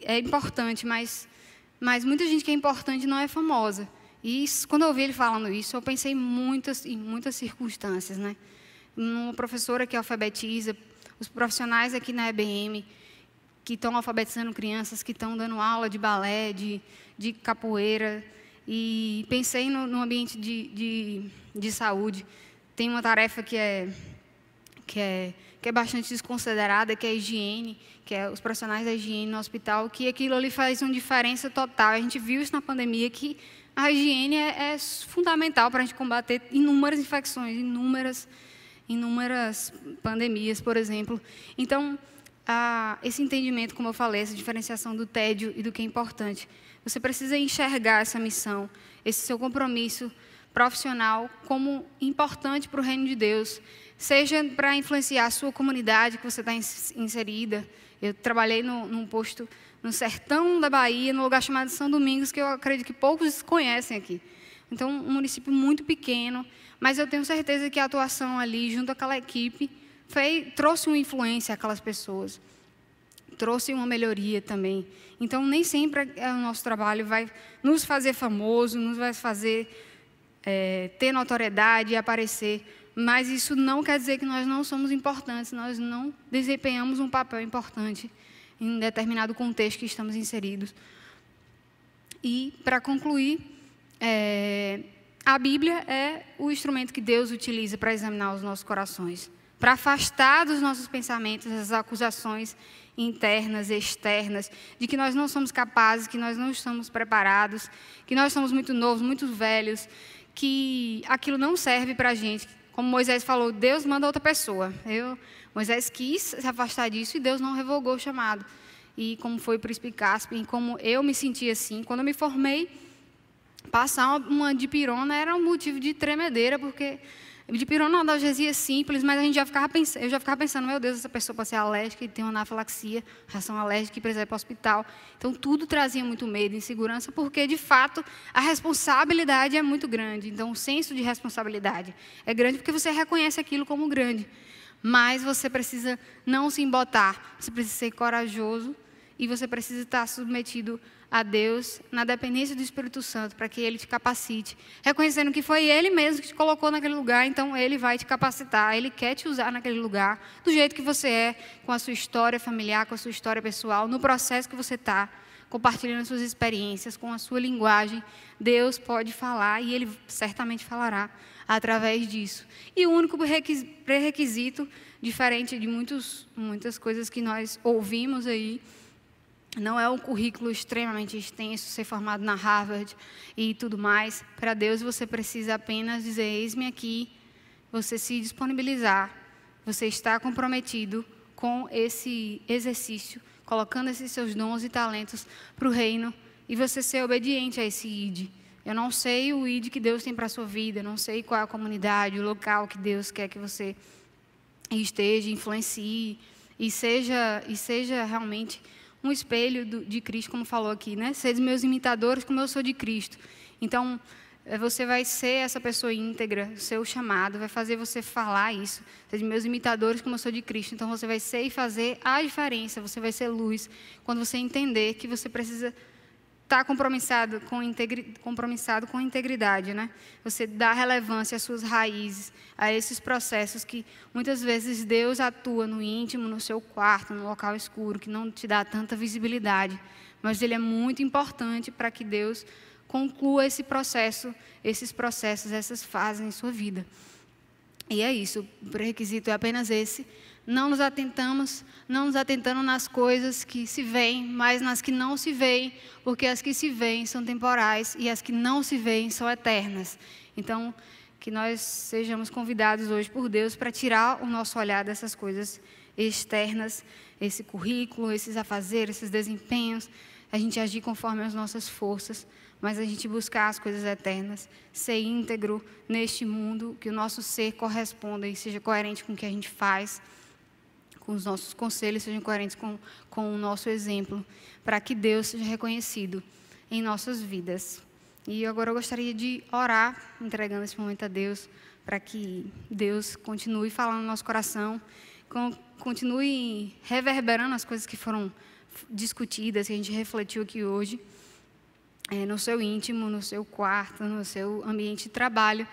é importante, mas muita gente que é importante não é famosa. E quando eu ouvi ele falando isso, eu pensei em muitas circunstâncias, né? Uma professora que alfabetiza, os profissionais aqui na EBM, que estão alfabetizando crianças, que estão dando aula de balé, de capoeira, e pensei no ambiente de saúde. Tem uma tarefa que é bastante desconsiderada, que é a higiene, que é os profissionais da higiene no hospital, que aquilo ali faz uma diferença total. A gente viu isso na pandemia, que a higiene é fundamental para a gente combater inúmeras infecções, inúmeras pandemias, por exemplo. Então, esse entendimento, como eu falei, essa diferenciação do tédio e do que é importante. Você precisa enxergar essa missão, esse seu compromisso profissional como importante para o reino de Deus, seja para influenciar a sua comunidade que você está inserida. Eu trabalhei num posto no sertão da Bahia, num lugar chamado São Domingos, que eu acredito que poucos conhecem aqui. Então, um município muito pequeno, mas eu tenho certeza que a atuação ali, junto àquela equipe, trouxe uma influência àquelas pessoas, trouxe uma melhoria também. Então, nem sempre o nosso trabalho vai nos fazer famoso, nos vai fazer ter notoriedade e aparecer, mas isso não quer dizer que nós não somos importantes, nós não desempenhamos um papel importante em um determinado contexto que estamos inseridos. E, para concluir, a Bíblia é o instrumento que Deus utiliza para examinar os nossos corações, para afastar dos nossos pensamentos as acusações internas e externas, de que nós não somos capazes, que nós não estamos preparados, que nós somos muito novos, muito velhos, que aquilo não serve para a gente. Como Moisés falou, Deus manda outra pessoa. Moisés quis se afastar disso e Deus não revogou o chamado. E como foi para o Spicasp, e como eu me senti assim, quando eu me formei, passar uma dipirona era um motivo de tremedeira, porque de pironodalgesia simples, mas eu já ficava pensando, meu Deus, essa pessoa pode ser alérgica e tem uma anafilaxia, reação alérgica e precisa ir para o hospital. Então, tudo trazia muito medo e insegurança, porque, de fato, a responsabilidade é muito grande. Então, o senso de responsabilidade é grande porque você reconhece aquilo como grande. Mas você precisa não se embotar, você precisa ser corajoso e você precisa estar submetido a Deus, na dependência do Espírito Santo, para que Ele te capacite, reconhecendo que foi Ele mesmo que te colocou naquele lugar, então Ele vai te capacitar, Ele quer te usar naquele lugar, do jeito que você é, com a sua história familiar, com a sua história pessoal, no processo que você está, compartilhando as suas experiências, com a sua linguagem. Deus pode falar e Ele certamente falará através disso. E o único pré-requisito, diferente de muitas coisas que nós ouvimos aí, não é um currículo extremamente extenso, ser formado na Harvard e tudo mais. Para Deus, você precisa apenas dizer, eis-me aqui, você se disponibilizar, você está comprometido com esse exercício, colocando esses seus dons e talentos para o reino, e você ser obediente a esse ID. Eu não sei o ID que Deus tem para a sua vida, eu não sei qual é a comunidade, o local que Deus quer que você esteja, influencie, e seja realmente um espelho de Cristo, como falou aqui, né? Sede meus imitadores, como eu sou de Cristo. Então, você vai ser essa pessoa íntegra, o seu chamado vai fazer você falar isso. Sede meus imitadores, como eu sou de Cristo. Então, você vai ser e fazer a diferença, você vai ser luz, quando você entender que você precisa estar compromissado com integridade, né? Você dá relevância às suas raízes, a esses processos que muitas vezes Deus atua no íntimo, no seu quarto, no local escuro, que não te dá tanta visibilidade, mas ele é muito importante para que Deus conclua esse processo, esses processos, essas fases em sua vida. E é isso, o pré-requisito é apenas esse. Não nos atentando nas coisas que se veem, mas nas que não se veem, porque as que se veem são temporais e as que não se veem são eternas. Então, que nós sejamos convidados hoje por Deus para tirar o nosso olhar dessas coisas externas, esse currículo, esses afazeres, esses desempenhos, a gente agir conforme as nossas forças, mas a gente buscar as coisas eternas, ser íntegro neste mundo, que o nosso ser corresponda e seja coerente com o que a gente faz, com os nossos conselhos sejam coerentes com o nosso exemplo, para que Deus seja reconhecido em nossas vidas. E agora eu gostaria de orar, entregando esse momento a Deus, para que Deus continue falando no nosso coração, continue reverberando as coisas que foram discutidas, que a gente refletiu aqui hoje, no seu íntimo, no seu quarto, no seu ambiente de trabalho,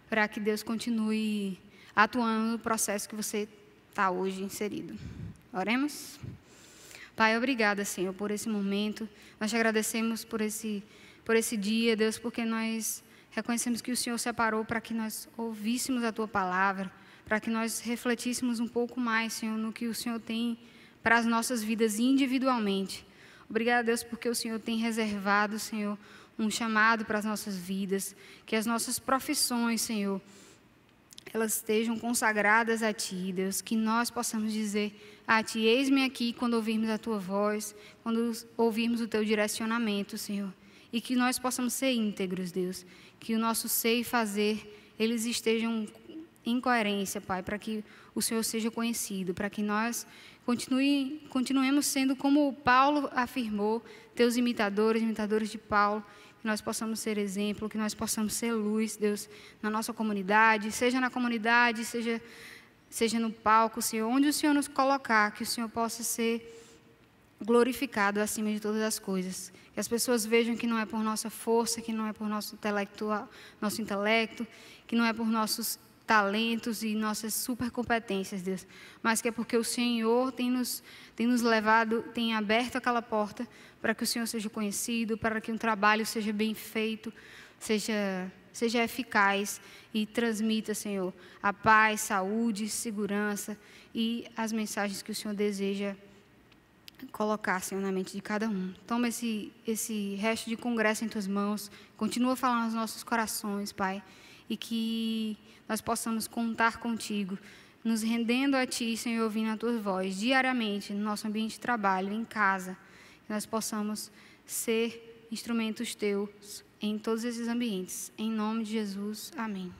para que Deus continue atuando no processo que você está hoje inserido. Oremos? Pai, obrigada, Senhor, por esse momento. Nós te agradecemos por esse dia, Deus, porque nós reconhecemos que o Senhor separou para que nós ouvíssemos a Tua palavra, para que nós refletíssemos um pouco mais, Senhor, no que o Senhor tem para as nossas vidas individualmente. Obrigada, Deus, porque o Senhor tem reservado, Senhor, um chamado para as nossas vidas, que as nossas profissões, Senhor, elas estejam consagradas a Ti, Deus, que nós possamos dizer a Ti, eis-me aqui quando ouvirmos a Tua voz, quando ouvirmos o Teu direcionamento, Senhor, e que nós possamos ser íntegros, Deus, que o nosso ser e fazer, eles estejam em coerência, Pai, para que o Senhor seja conhecido, para que nós continuemos sendo como Paulo afirmou, Teus imitadores de Paulo, que nós possamos ser exemplo, que nós possamos ser luz, Deus, na nossa comunidade, seja na comunidade, seja no palco, Senhor, onde o Senhor nos colocar, que o Senhor possa ser glorificado acima de todas as coisas. Que as pessoas vejam que não é por nossa força, que não é por nosso intelecto, que não é por nossos talentos e nossas supercompetências, Deus, mas que é porque o Senhor tem nos levado, tem aberto aquela porta para que o Senhor seja conhecido, para que um trabalho seja bem feito, seja eficaz e transmita, Senhor, a paz, saúde, segurança e as mensagens que o Senhor deseja colocar, Senhor, na mente de cada um. Toma esse resto de congresso em Tuas mãos, continua falando aos nossos corações, Pai, e que nós possamos contar contigo, nos rendendo a Ti, Senhor, ouvindo a Tua voz diariamente, no nosso ambiente de trabalho, em casa, que nós possamos ser instrumentos Teus em todos esses ambientes. Em nome de Jesus, amém.